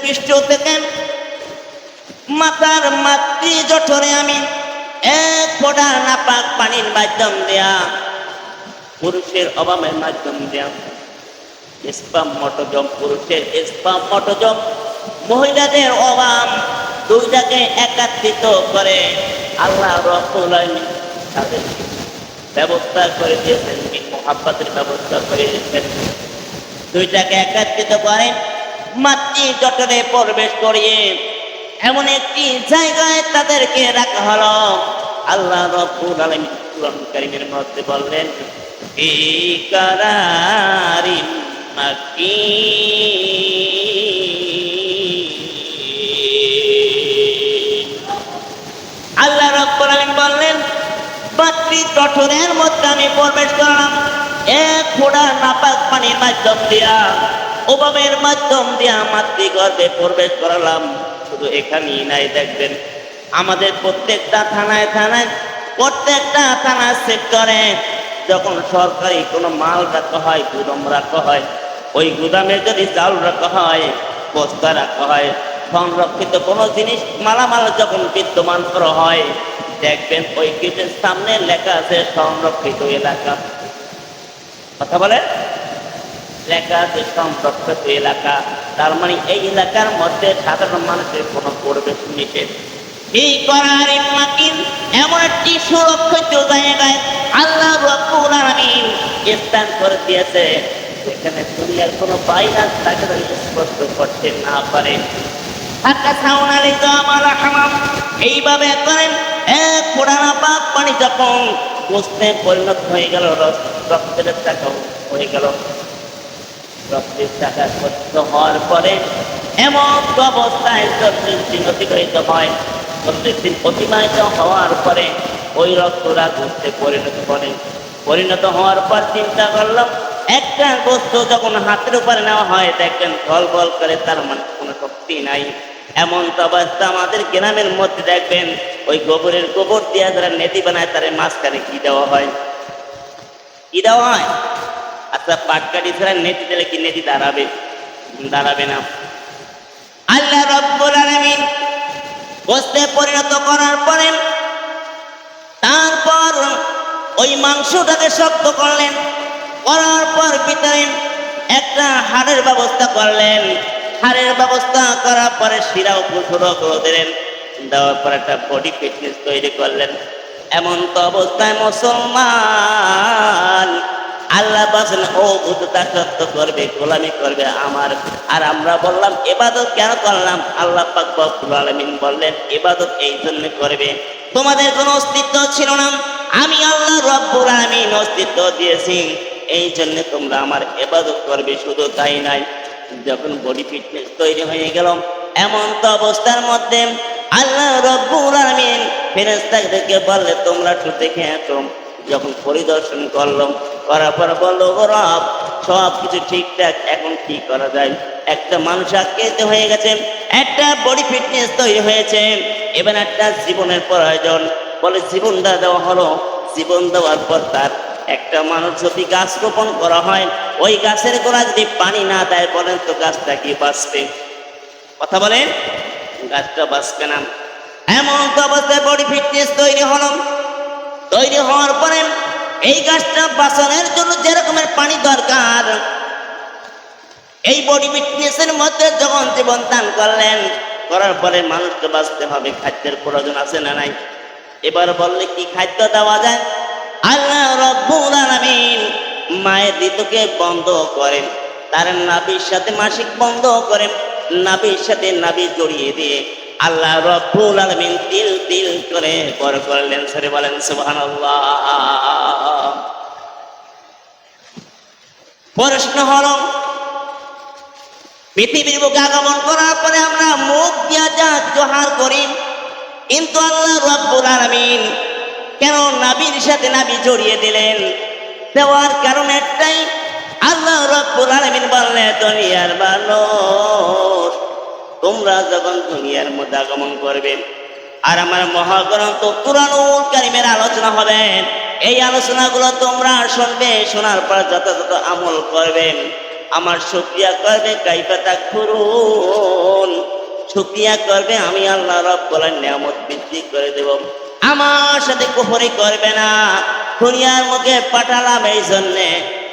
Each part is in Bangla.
পৃষ্ঠ থেকে মাথার মাতৃ জঠরে আমি এক ফোঁটা নাপাক পানির মাধ্যম দেয়া, পুরুষের অবামের মাধ্যম দেয়া স্পাম মটোজম, পুরুষের স্পাম মটোজম, মহিলাদের অবাম, দুইটাকে একাত্রিত করে আল্লাহ রাব্বুল আলামিন তাদের ব্যবস্থা করে দিয়েছেন, মুহাব্বতের ব্যবস্থা করে দিয়েছেন। দুইটাকে একত্রিত করে মাতৃ জঠরে প্রবেশ করিয়ে এমন একটি জায়গায় তাদেরকে রাখা হলো। আল্লাহ রাব্বুল আলামিন কুরআন কারীমের মধ্যে বললেন, ফি কারারিন মাকিন। আল্লাহ রাব্বুল আলামিন বললেন, মাতৃ জঠরের মধ্যে আমি প্রবেশ করলাম এক ফোঁটা নাপাক পানির মাধ্যম দিয়া, ওবামের মাধ্যম দিয়া মাতৃগর্ভে প্রবেশ করালাম। শুধু এখানেই নাই, দেখবেন আমাদের প্রত্যেকটা থানায় থানায়, প্রত্যেকটা থানা সেক্টরে যখন সরকারি কোনো মাল রাখা হয়, গুদাম রাখা হয়, ওই গুদামে যদি চাল রাখা হয়, বস্তা রাখা হয়, সংরক্ষিত কোনো জিনিস মালামাল যখন বিদ্যমান করা হয়, দেখবেন ওই গেটের সামনে লেখা আছে সংরক্ষিত এলাকা। কথা বলে, লেখা আছে সংরক্ষিত এলাকা। তার মানে এই এলাকার মধ্যে সাধারণ মানুষের কোনো প্রবেশ নিষেধ। এই কারারিন মাকিন এমন একটি সুরক্ষিত জায়গায় আল্লাহ রাব্বুল আলামিন স্থান করে দিয়েছে, এখানে দুনিয়ার কোনো ভাইরাস তাকে স্পর্শ করতে না পারে। এইভাবে করেন এক ফোঁটা নাপাক পানি যখন গোস্তে পরিণত হয়ে গেল, রক্তের টাকা হয়ে গেল, রক্তের টাকা পরিণত হওয়ার পরে এমন অবস্থায় 40 দিন অতিবাহিত হয়। 40 দিন অতিবাহিত হওয়ার পরে ওই রক্তরা গোস্তে পরিণত করে। পরিণত হওয়ার পর চিন্তা করলাম, একটা গোস্ত যখন হাতের উপরে নেওয়া হয়, দেখবেন বল বল করে, তার মানে কোনো শক্তি নাই। এমন তো অবস্থা আমাদের গ্রামের মধ্যে দেখবেন ওই গোবরের গোবর দিয়ে যারা নেতি বানায়, তার মাঝখানে কি দেওয়া হয়? কি দেওয়া হয়? আচ্ছা, পাটকাঠি ছাড়া নেতি দিলে কি নেতি দাঁড়াবে? দাঁড়াবে না। আল্লাহ রাব্বুল আলামিন গোস্তে পরিণত করার পরে তারপর ওই মাংসটাকে শক্ত করলেন, করার পর ভিতরে একটা হাড়ের ব্যবস্থা করলেন। হাড়ের ব্যবস্থা করার পরে শিরা উপসর্গ করে দিলেন, দেওয়ার পর একটা বডি ফিটনেস তৈরি করলেন। এমন তো অবস্থায় মুসলমান আল্লাহ বলেন, ও দাসত্ব করবে, গোলামি করবে আমার। আর আমরা বললাম ইবাদত কেন করলাম? আল্লাহ পাক রব্বুল আলামিন বললেন, ইবাদত এই জন্য করবে, তোমাদের কোনো অস্তিত্ব ছিল না, আমি আল্লাহ রব্বুল আলামিন অস্তিত্ব দিয়েছি, এই জন্য তোমরা আমার ইবাদত করবে। শুধু তাই নাই, যখন বডি ফিটনেস তৈরি হয়ে গেল, এমন তো অবস্থার মধ্যে আল্লাহ রাব্বুল আলামিন ফেরেশতাদেরকে বললে, তোমরা একটু দেখে আসো। যখন পরিদর্শন করলাম, করার পর বললো, ও রব, সব কিছু ঠিকঠাক, এখন কি করা যায়? একটা মানুষ আকৃত হয়ে গেছে, একটা বডি ফিটনেস তৈরি হয়েছে, এবার একটা জীবনের প্রয়োজন। বলে জীবনটা দেওয়া হলো। জীবন দেওয়ার পর তার একটা মানুষ যদি গাছ রোপণ করা হয়, ওই গাছের গোড়া যদি পানি না দেয়, বলেন তো গাছটা কি বাঁচবে? কথা বলেন, গাছটা বাঁচবে না। এমন তো অবস্থায় বডি ফিটনেস তৈরি হলো। তৈরি হওয়ার পরে এই গাছটা বাঁচানোর জন্য যে রকমের পানি দরকার, এই বডি ফিটনেসের মধ্যে যখন জীবন দান করলেন, করার পরে মানুষকে বাঁচতে হবে, খাদ্যের প্রয়োজন আছে না নাই? এবার বললে কি খাদ্য দেওয়া যায়? আল্লাহ রাব্বুল আলামিন মায়ের ঋতুকে বন্ধ করেন, তার নাভির সাথে মাসিক বন্ধ করেন, নাভির সাথে নাভি জড়িয়ে দিয়ে আল্লাহ রাব্বুল আলামিন তিল তিল করে বড় করলেন। সরে বলেন সুবহানাল্লাহ। প্রশ্ন হলো, পৃথিবীর বুকে আগমন করার পরে আমরা মুখ দিয়া যা জোহার করি, কিন্তু আল্লাহ রাব্বুল আলামিন কেন নাভির সাথে নাভি জড়িয়ে দিলেন? দেওয়ার কারণ একটাই, আল্লাহ রাব্বুল আলামিন বললেন, দুনিয়ার মানুষ, তোমরা যখন দুনিয়ার মধ্যে আগমন করবেন আর আমার মহাগ্রন্থ কুরআনুল কারীমের আলোচনা হবে, এই আলোচনাগুলো তোমরা শুনবে, শোনার পর যথাযথ আমল করবেন, আমার শুকরিয়া করবে। কাইফা তাকফুরুন, শুকরিয়া করবে, আমি আল্লাহ রব্বুল আলামিন নিয়ামত বৃদ্ধি করে দেব। আমার সাথে কুফরি করবে না। দুনিয়ার মুখে পাঠালাম এই জন্যে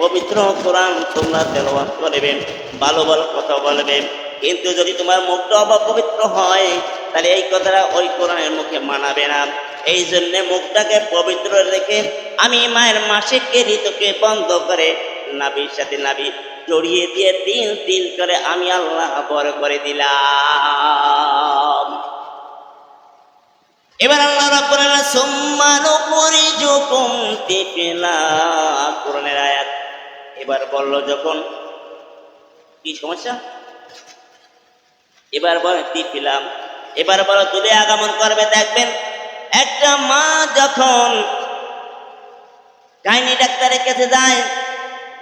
পবিত্র কোরআন তোমরা তেলাওয়াত করবে, ভালো ভালো কথা বলবে। কিন্তু যদি তোমার মুখটা অপবিত্র হয় তাহলে এই কথাটা ওই কোরআনের মুখে মানাবে না। এই জন্যে মুখটাকে পবিত্র রেখে আমি মায়ের মাসিককে ঋতুকে বন্ধ করে নাবির সাথে নাবি জড়িয়ে দিয়ে তিল তিল করে আমি আল্লাহ বড় করে দিলাম। এবার আল্লাহ রাব্বুল আলামিন সুম্মা নুখরিজুকুম তিফলা, কোরআনের আয়াত। এবার বলল যখন কি সমস্যা, এবার বলে তিফলা, এবার বলো তুলে আগমন করবে। দেখবেন একটা মা যখন গাইনি ডাক্তারের কাছে যায়,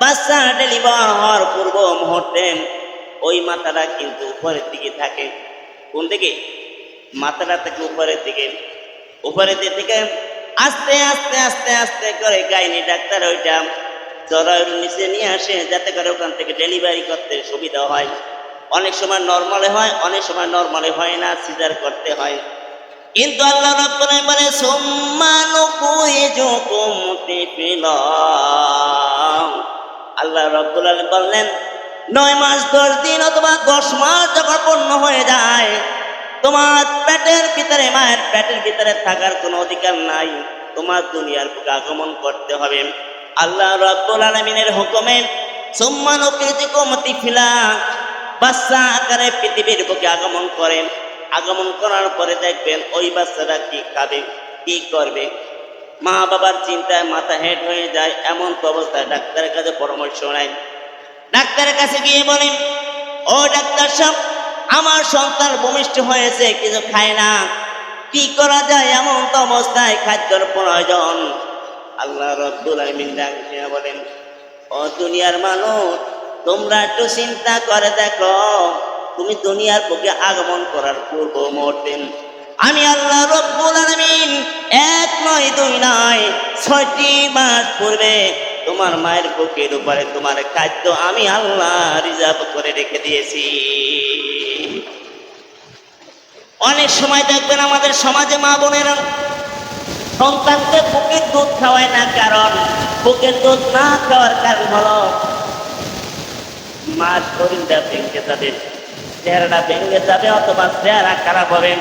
বাচ্চা ডেলিভার হওয়ার পূর্ব মুহূর্তে ওই মাথাটা কিন্তু উপরের দিকে থাকে। কোন দিকে? মাথাটা থেকে উপরের দিকে। উপরের দিক থেকে আস্তে আস্তে আস্তে আস্তে করে গাইনি ডাক্তার ওইটা জরায়ুর নিচে নিয়ে আসে, যাতে করে ওখান থেকে ডেলিভারি করতে সুবিধা হয়। অনেক সময় নর্মালে হয়, অনেক সময় নর্মালে হয় না, সিজার করতে হয়। কিন্তু আল্লাহ রাব্বুল আলামিন বলে সুম্মা নুখরিজুকুম তিফলা, আল্লাহ রাব্বুল আলামিন বললেন 9 মাস 10 দিন অথবা 10 মাস যখন পূর্ণ হয়ে যায়, তোমার পেটের ভিতরে, মায়ের পেটের ভিতরে থাকার কোনো অধিকার নাই, তোমার দুনিয়ার বুকে আগমন করতে হবে। আল্লাহ রাব্বুল আলামিনের হুকুমে সুম্মা নুখরিজুকুম তিফলা, বাচ্চা আকারে পৃথিবীর বুকে আগমন করেন। আগমন করার পরে দেখবেন ওই বাচ্চাটা কি খাবে, কি করবে, মা বাবার চিন্তায় মাথা হেড হয়ে যায়। এমন তো অবস্থায় ডাক্তারের কাছে পরামর্শ নেয়। ডাক্তারের কাছে গিয়ে বলেন, ও ডাক্তার সাহেব, আমার সন্তান ভূমিষ্ঠ হয়েছে, কিছু খায় না, কি করা যায়? এমন তো অবস্থায় খাদ্যের প্রয়োজন। আল্লাহ রাব্বুল আলামিন ডাক দিয়ে বলেন, ও দুনিয়ার মানুষ, তোমরা একটু চিন্তা করে দেখো, তুমি দুনিয়ার বুকে আগমন করার পূর্ব মুহূর্তে আমি আল্লাহ রাব্বুল আলামিন 1 নয় 2 নয় 6টি মাস পূর্বে তোমার মায়ের বুকের উপরে তোমার খাদ্য আমি আল্লাহ রিজার্ভ করে রেখে দিয়েছি। অনেক সময় দেখবেন আমাদের সমাজে মা বোনেরা সন্তানকে বুকের দুধ খাওয়ায় না, কারণ বুকের দুধ না খাওয়ার কারণ হলো মার শরীরটা ভেঙে যাবে, চেহারাটা ভেঙে যাবে, অথবা চেহারা খারাপ হবে।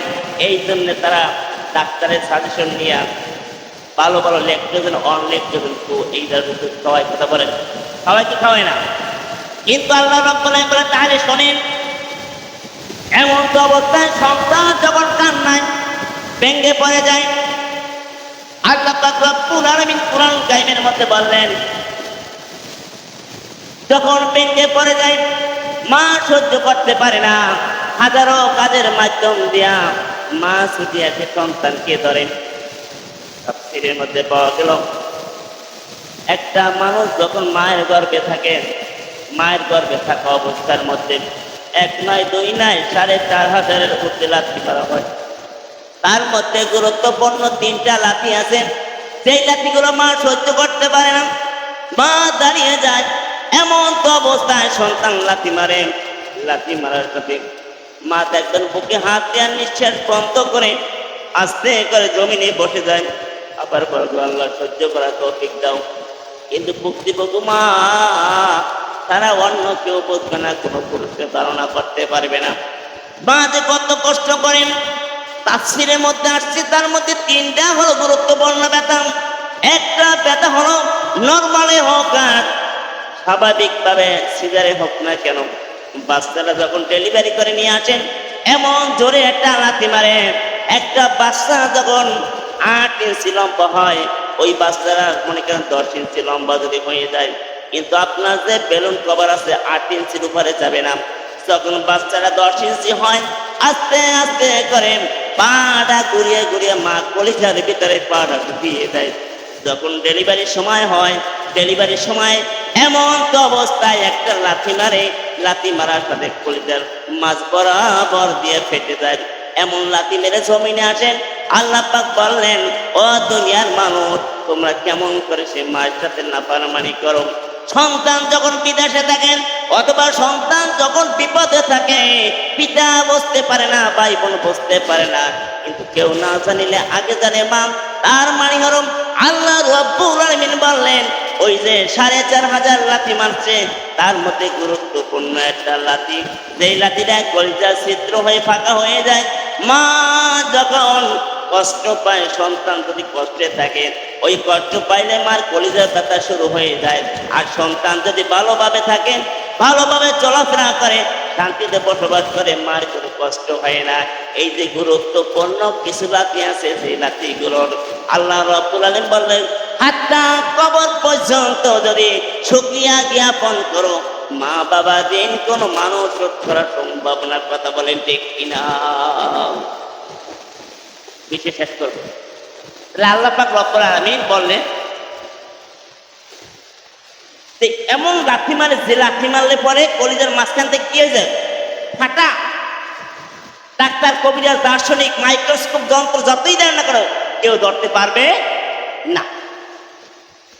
এই জন্য তারা ডাক্তারের সাজেশন নিয়ে ভালো ভালো ল্যাকটোজেন, অনল্যাকটোজেন এই ধরনের দুধ খাওয়ায়, কথা বলেন, খাওয়ায় কি খাওয়ায় না? কিন্তু আল্লাহ রাব্বুল আলামিন বলে তাহলে শোনেন, এমন তো অবস্থায় সন্তান যখন কান্নায় ভেঙে পড়ে যায়, আল্লাহ পাক রব্বুল আলামিন কুরআন কারীমের মধ্যে বললেন, যখন ভেঙে পড়ে যায়, মা সহ্য করতে পারে না, হাজারো কাজের মাধ্যম দিয়া মা ছুটি এসে সন্তানকে ধরেন। তাফসীরের মধ্যে পাওয়া গেল, একটা মানুষ যখন মায়ের গর্ভে থাকে, মায়ের গর্ভে থাকা অবস্থার মধ্যে 1 নয় 2 নয় 4,500-এর উপরে লাথি মারা হয়। তার মধ্যে গুরুত্বপূর্ণ 3টা লাথি আছে, সেই লাথিগুলো মা সহ্য করতে পারে না, মা দাঁড়িয়ে যায়। এমন তো অবস্থায় সন্তান লাথি মারে, লাথি মারার সাথে মা দেখবেন বুকে হাত দিয়ে নিঃশ্বাস বন্ধ করে আস্তে করে জমিনে বসে যায়। আবার বলবো আল্লাহ সহ্য করার তৌফিক দাও। কিন্তু ভুক্তিভোগী মা তারা অন্য কেউ বুঝবে না, কোনো পুরুষকে ধারণা করতে পারবে না মা যে কত কষ্ট করেন। তাফসীরের মধ্যে আসছে, তার মধ্যে 3টা হলো গুরুত্বপূর্ণ ব্যথা। একটা ব্যথা হলো নর্মালে হোক আর স্বাভাবিকভাবে সিজারে হোক না কেন, বাচ্চারা যখন ডেলিভারি করে নিয়ে আসেন এমন জোরে একটা লাথি মারে। একটা বাচ্চা যখন 8 ইঞ্চি লম্বা হয়, ওই বাচ্চারা মনে করেন 10 ইঞ্চি লম্বা যদি হয়ে যায়, কিন্তু আপনার যে বেলুন কভার আছে 8 ইঞ্চির উপরে যাবে না। যখন বাচ্চারা 10 ইঞ্চি হয়, আস্তে আস্তে করে পাটা ঘুরিয়ে ঘুরিয়ে মা কলিজার ভিতরে পাটা ঢুকিয়ে দেয়। যখন ডেলিভারির সময় হয়, ডেলিভারির সময় এমন তো অবস্থায় একটা লাথি মারে, লাথি মারার সাথে কলিজার মাঝ বরাবর দিয়ে ফেটে যায়। এমন লাথি মেরে জমিনে আসেন। আল্লাহ পাক বললেন, ও দুনিয়ার মানুষ, তোমরা কেমন করে সে মায়ের সাথে নাফরমানি করো। সন্তান যখন বিদেশে থাকেন অথবা সন্তান যখন বিপদে থাকে, পিতা বুঝতে পারে না, ভাই বোন বুঝতে পারে না, কিন্তু কেউ না জানিলে আগে জানে মা। তার মানে হলো আল্লাহ রাব্বুল আলামিন বললেন, ওই যে ৪৫০০ লাথি মারছে তার মধ্যে গুরুত্বপূর্ণ একটা লাথি, যেই লাথিটা কলিজা ছিদ্র হয়ে ফাঁকা হয়ে যায়। মা যখন কষ্ট পায়, সন্তান যদি কষ্টে থাকে, ওই কষ্ট পাইলে মার কলিজার ব্যথা শুরু হয়ে যায়। আর সন্তান যদি ভালোভাবে থাকে, ভালোভাবে চলাফেরা করে, শান্তিতে বসবাস করে, মার কোনো কষ্ট হয় না। এই যে গুরুত্বপূর্ণ কিছু লাথি আছে, সেই লাথিগুলোর আল্লাহ রাব্বুল আলামিন বললেন, হাত্তা কবর পর্যন্ত যদি শুকরিয়া জ্ঞাপন করো, মা বাবা দিন কোন মানুষ শোধ করা সম্ভব না। কথা বলেন ঠিক কিনা? বিশেষ শেষ করবো। তাহলে আল্লাহ পাক রব্বুল আলামিন বললেন, এমন লাথি মারে যে লাথি মারলে পরে কলিজার মাঝখান থেকে কি হয়ে যায়? ফাটা। ডাক্তার, কবিরাজ, দার্শনিক, মাইক্রোস্কোপ যন্ত্র যতই দেয় না করো, কেউ ধরতে পারবে না।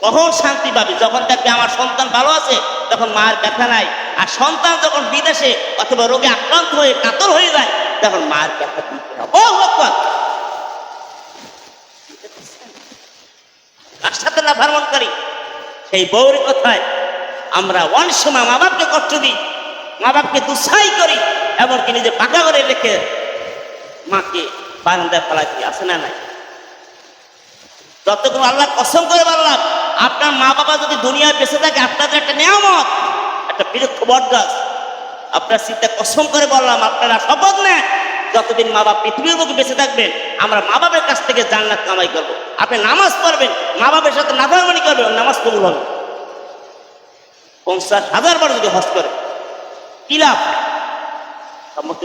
কখন শান্তি পাবে? যখন দেখবে আমার সন্তান ভালো আছে, তখন মার ব্যথা নাই। আর সন্তান যখন বিদেশে অথবা রোগে আক্রান্ত হয়ে কাতর হয়ে যায়, তখন মার ব্যথা দিতে হবে। ও ভগবান, তার সাথে না ভ্রমণ করি সেই বউর কথায় আমরা অনেক সময় মা বাপকে কষ্ট দিই, মা বাপকে দুঃসাই করি, এমনকি নিজে পাকা করে রেখে মাকে বারান্দায় ফেলাচ্ছি, আছে না নাই? যতক্ষণ আল্লাহ কসম করে বললাম, আপনার মা বাবা যদি দুনিয়ায় বেঁচে থাকে, আপনাদের একটা নিয়ামত, একটা বৃক্ষ বট গাছ। আপনার চিন্তা কসম করে বললাম, আপনারা শপথ নেন, যতদিন মা বাপ পৃথিবীর বুকে বেঁচে থাকবেন, আমরা মা বাবার কাছ থেকে জান্নাত কামাই করবো। আপনি নামাজ পড়বেন, মা বাবার সাথে নাফরমানি করবেন, নামাজ কবুল হবে। ৫০,০০০ বার যদি হজ করে কি লাভ? সম্মতি